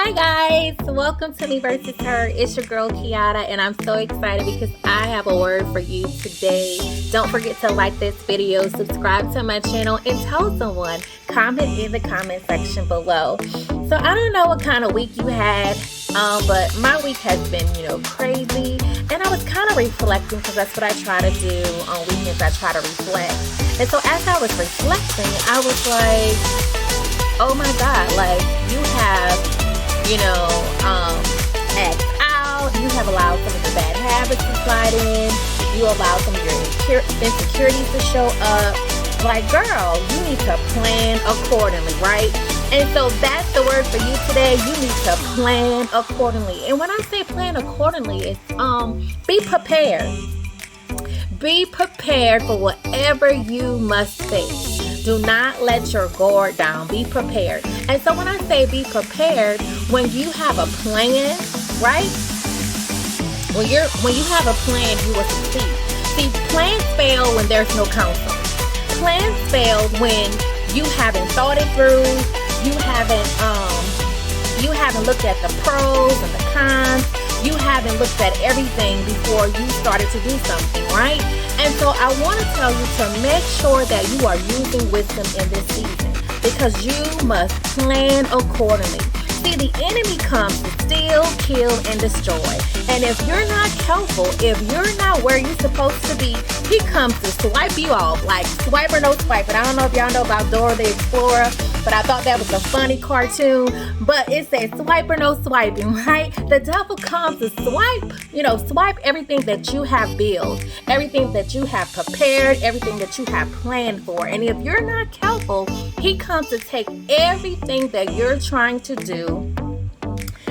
Hi guys, welcome to Me Versus Her. It's your girl Kiara, and I'm so excited because I have a word for you today. Don't forget to like this video, subscribe to my channel, and tell someone. Comment in the comment section below. So I don't know what kind of week you had, but my week has been, crazy. And I was kind of reflecting because that's what I try to do on weekends. I try to reflect. And so as I was reflecting, I was like, oh my God, like you have act out, you have allowed some of your bad habits to slide in, you allow some of your insecurities to show up. Like, girl, you need to plan accordingly, right? And so that's the word for you today. You need to plan accordingly. And when I say plan accordingly, it's be prepared. Be prepared for whatever you must face. Do not let your guard down. Be prepared. And so when I say be prepared, when you have a plan, right? When you have a plan, you will succeed. See, plans fail when there's no counsel. Plans fail when you haven't thought it through. You haven't looked at the pros and the cons. You haven't looked at everything before you started to do something, right? And so I want to tell you to make sure that you are using wisdom in this season, because you must plan accordingly. See, the enemy comes to steal, kill, and destroy. And if you're not helpful, if you're not where you're supposed to be, he comes to swipe you off, like swipe or no swipe. And I don't know if y'all know about Dora the Explorer, but I thought that was a funny cartoon. But it says swipe or no swiping, right? The devil comes to swipe everything that you have built, everything that you have prepared, everything that you have planned for. And if you're not careful, he comes to take everything that you're trying to do,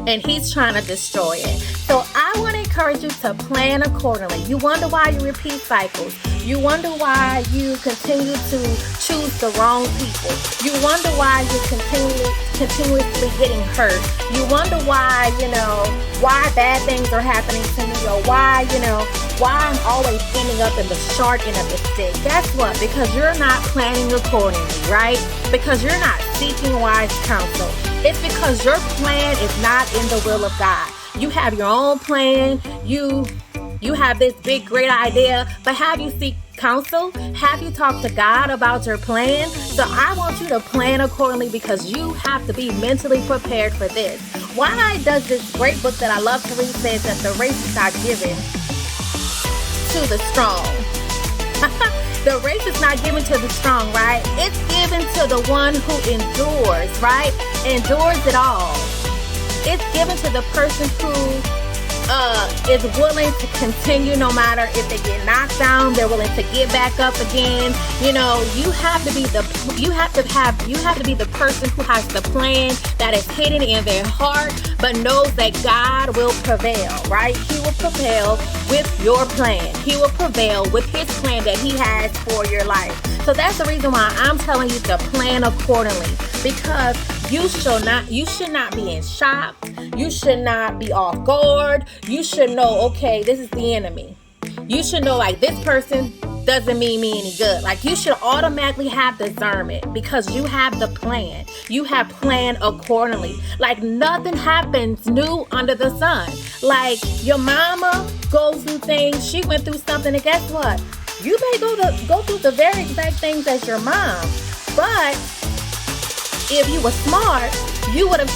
and he's trying to destroy it. So I want to encourage you to plan accordingly. You wonder why you repeat cycles. You wonder why you continue to choose the wrong people. You wonder why you're continuously getting hurt. You wonder why, why bad things are happening to me, or why I'm always ending up in the short end of the stick. Guess what? Because you're not planning accordingly, right? Because you're not seeking wise counsel. It's because your plan is not in the will of God. You have your own plan. You have this big, great idea, but have you seek counsel? Have you talked to God about your plan? So I want you to plan accordingly, because you have to be mentally prepared for this. Why does this great book that I love to read says that the race is not given to the strong? The race is not given to the strong, right? It's given to the one who endures, right? Endures it all. It's given to the person who is willing to continue no matter if they get knocked down. They're willing to get back up again. You have to be the person who has the plan that is hidden in their heart, but knows that God will prevail, right? He will prevail with your plan. He will prevail with his plan that he has for your life. So that's the reason why I'm telling you to plan accordingly, because you should not be in shock. You should not be off guard. You should know, okay, this is the enemy. You should know, like, this person doesn't mean me any good. Like, you should automatically have discernment, because you have the plan. You have planned accordingly. Like, nothing happens new under the sun. Like, your mama goes through things. She went through something, and guess what? You may go through the very exact things as your mom, but if you were smart, you would have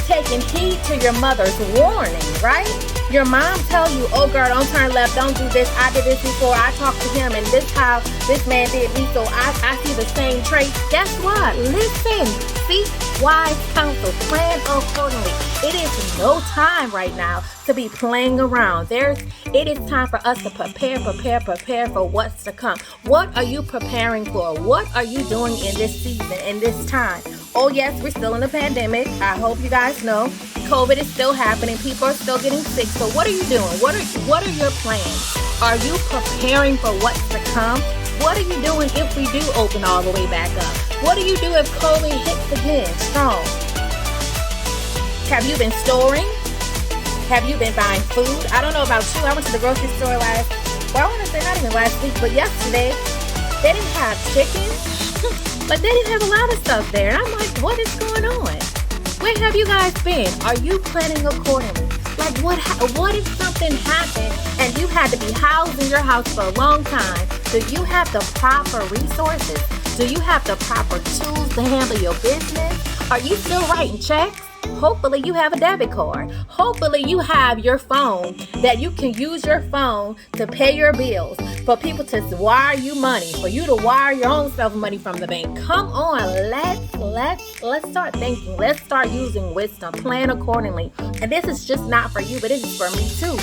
taken heed to your mother's warning, right? Your mom tell you, oh girl, don't turn left, don't do this. I did this before. I talked to him, and this how this man did me, so I see the same traits. Guess what? Listen, seek wise counsel, plan accordingly. It is no time right now to be playing around. It is time for us to prepare for what's to come. What are you preparing for? What are you doing in this season, in this time? Oh yes, we're still in a pandemic. I hope you guys know COVID is still happening. People are still getting sick. So what are you doing? What are your plans? Are you preparing for what's to come? What are you doing if we do open all the way back up? What do you do if COVID hits again strong? Have you been storing? Have you been buying food? I don't know about you. I went to the grocery store I want to say not even last week, but yesterday. They didn't have chicken, but they didn't have a lot of stuff there. And I'm like, what is going on? Where have you guys been? Are you planning accordingly? Like what if something happened and you had to be housed in your house for a long time? Do you have the proper resources? Do you have the proper tools to handle your business? Are you still writing checks? Hopefully you have a debit card. Hopefully you have your phone that you can use your phone to pay your bills, for people to wire you money, for you to wire your own self money from the bank. Come on, let's start thinking. Let's start using wisdom. Plan accordingly. And this is just not for you, but this is for me too.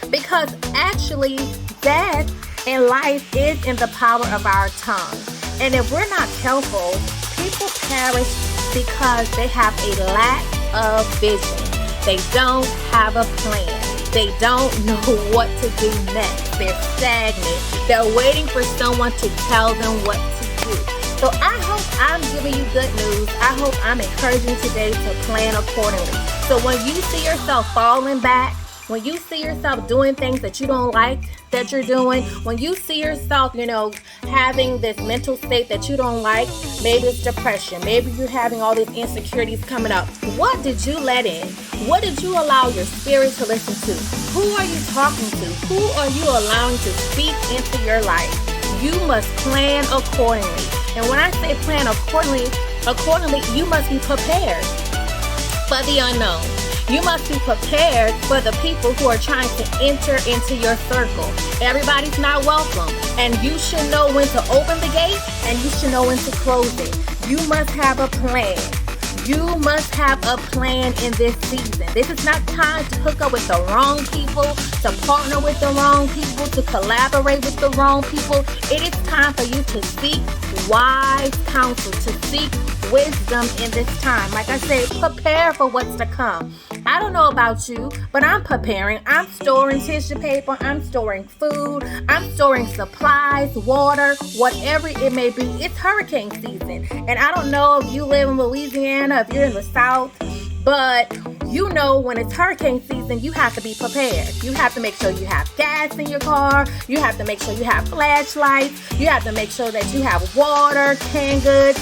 Because actually, death and life is in the power of our tongue. And if we're not careful, people perish because they have a lack of vision. They don't have a plan. They don't know what to do next. They're stagnant. They're waiting for someone to tell them what to do. So I hope I'm giving you good news. I hope I'm encouraging today to plan accordingly. So when you see yourself falling back, when you see yourself doing things that you don't like that you're doing, when you see yourself, having this mental state that you don't like, maybe it's depression, maybe you're having all these insecurities coming up. What did you let in? What did you allow your spirit to listen to? Who are you talking to? Who are you allowing to speak into your life? You must plan accordingly. And when I say plan accordingly, you must be prepared for the unknown. You must be prepared for the people who are trying to enter into your circle. Everybody's not welcome. And you should know when to open the gate and you should know when to close it. You must have a plan. You must have a plan in this season. This is not time to hook up with the wrong people, to partner with the wrong people, to collaborate with the wrong people. It is time for you to seek wise counsel, to seek wisdom in this time. Like I said, prepare for what's to come. I don't know about you, but I'm preparing. I'm storing tissue paper. I'm storing food. I'm storing supplies, water, whatever it may be. It's hurricane season. And I don't know if you live in Louisiana, if you're in the South, but when it's hurricane season, you have to be prepared. You have to make sure you have gas in your car. You have to make sure you have flashlights. You have to make sure that you have water, canned goods,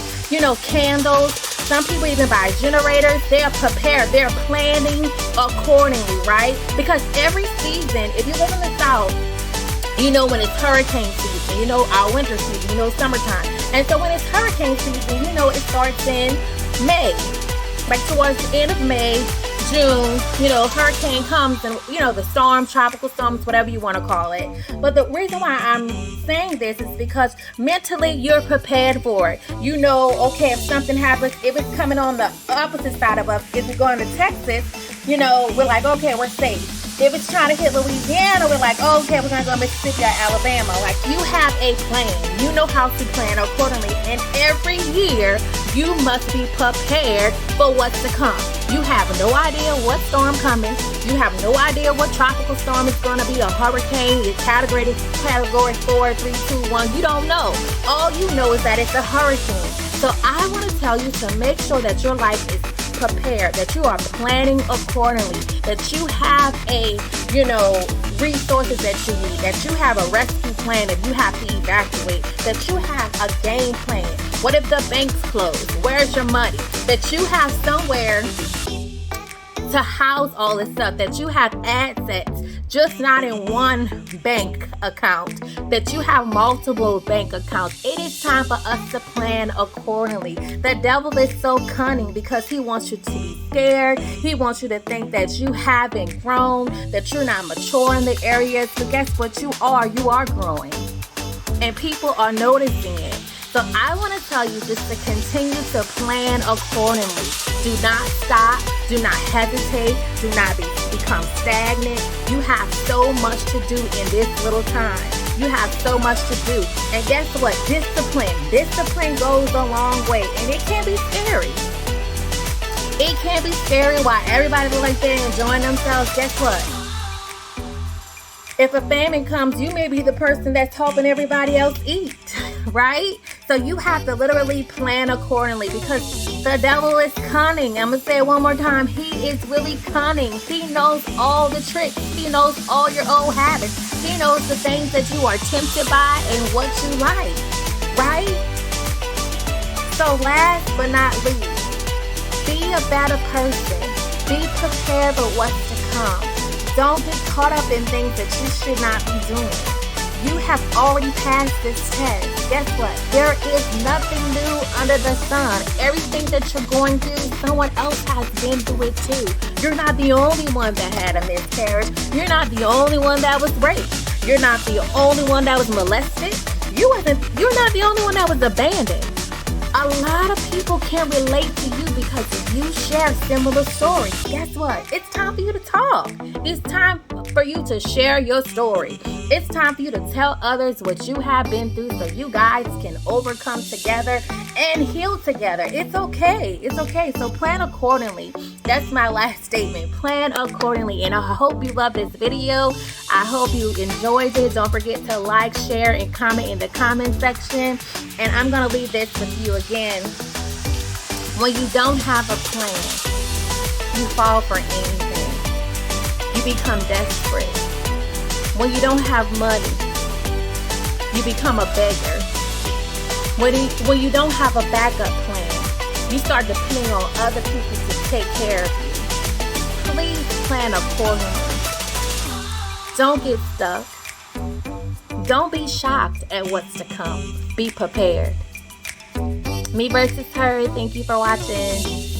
candles. Some people even buy generators. They're prepared. They're planning accordingly, right? Because every season, if you live in the South, when it's hurricane season, our winter season, summertime. And so when it's hurricane season, it starts in May. Like towards the end of May, June, hurricane comes and, the storm, tropical storms, whatever you want to call it. But the reason why I'm saying this is because mentally you're prepared for it. Okay, if something happens, if it's coming on the opposite side of us, if we're going to Texas, we're like, okay, we're safe. If it's trying to hit Louisiana, we're like, okay, we're going to go to Mississippi or Alabama. Like, you have a plan. You know how to plan accordingly. And every year, you must be prepared for what's to come. You have no idea what storm coming. You have no idea what tropical storm is going to be, a hurricane, it's category 4, 3, 2, 1. You don't know. All you know is that it's a hurricane. So I want to tell you to make sure that your life is prepared, that you are planning accordingly, that you have resources that you need, that you have a rescue plan if you have to evacuate, that you have a game plan. What if the bank's closed? Where's your money? That you have somewhere to house all this stuff, that you have assets, just not in one bank account, that you have multiple bank accounts. It is time for us to plan accordingly. The devil is so cunning because he wants you to be scared. He wants you to think that you haven't grown, that you're not mature in the areas. But guess what? You are growing. And people are noticing it. So I want to tell you just to continue to plan accordingly. Do not stop. Do not hesitate. Do not become stagnant. You have so much to do in this little time. You have so much to do. And guess what? Discipline goes a long way. And it can be scary. It can be scary while everybody looks like they're enjoying themselves. Guess what? If a famine comes, you may be the person that's helping everybody else eat, right? So you have to literally plan accordingly because the devil is cunning. I'm going to say it one more time. He is really cunning. He knows all the tricks. He knows all your old habits. He knows the things that you are tempted by and what you like, right? So last but not least, be Be a better person. Be prepared for what's to come. Don't get caught up in things that you should not be doing. You have already passed this test. Guess what? There is nothing new under the sun. Everything that you're going through, someone else has been through it too. You're not the only one that had a miscarriage. You're not the only one that was raped. You're not the only one that was molested. You're not the only one that was abandoned. A lot of people can relate to you because you share similar stories. Guess what? It's time for you to talk. It's time for you to share your story. It's time for you to tell others what you have been through so you guys can overcome together and heal together. It's okay. It's okay. So plan accordingly. That's my last statement. Plan accordingly. And I hope you love this video. I hope you enjoyed it. Don't forget to like, share, and comment in the comment section. And I'm going to leave this with you again. When you don't have a plan, you fall for anything. You become desperate. When you don't have money, you become a beggar. When you don't have a backup plan, you start depending on other people to take care of you. Please plan accordingly. Don't get stuck. Don't be shocked at what's to come. Be prepared. Me versus her. Thank you for watching.